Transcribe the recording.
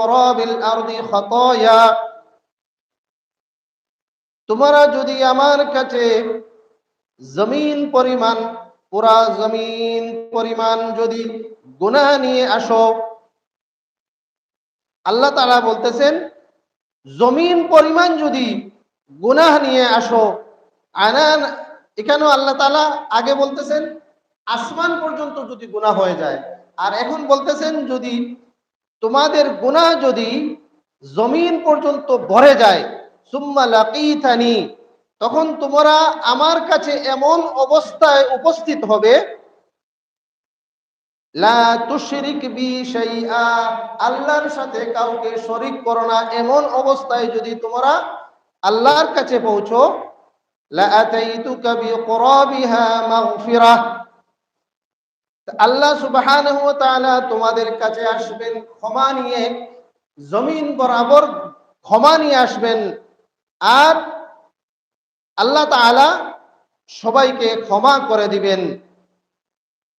বিকুরাবিল আরদি খাতায়া, তোমরা যদি আমার কাছে জমিন পরিমাণ, পুরা জমিন পরিমাণ যদি গুনাহ নিয়ে আসো। আল্লাহ তাআলা বলতেছেন জমিন পরিমাণ যদি গুনাহ নিয়ে আসো। আনান, এখানেও আল্লাহ তাআলা আগে বলতেছেন আসমান পর্যন্ত যদি গুনাহ হয়ে যায়, আর এখন বলতেছেন যদি তোমাদের গুনাহ যদি জমিন পর্যন্ত ভরে যায়, সুম্মা লাকিতানি, তখন তোমরা আমার কাছে এমন অবস্থায় উপস্থিত হবে, লা তুশরিক বি শাইআ, আল্লাহর সাথে কাউকে শরীক করো না, এমন অবস্থায় যদি তোমরা আল্লাহর কাছে পৌঁছো, লা আতাইতুকা বিকুরাবিহা মাগফিরাহ, আল্লাহ সুবহানাহু ওয়া তাআলা তোমাদের কাছে আসবেন ক্ষমা নিয়ে, জমিন বরাবর ক্ষমা নিয়ে আসবেন। আর আল্লাহ তাআলা সবাইকে ক্ষমা করে দিবেন।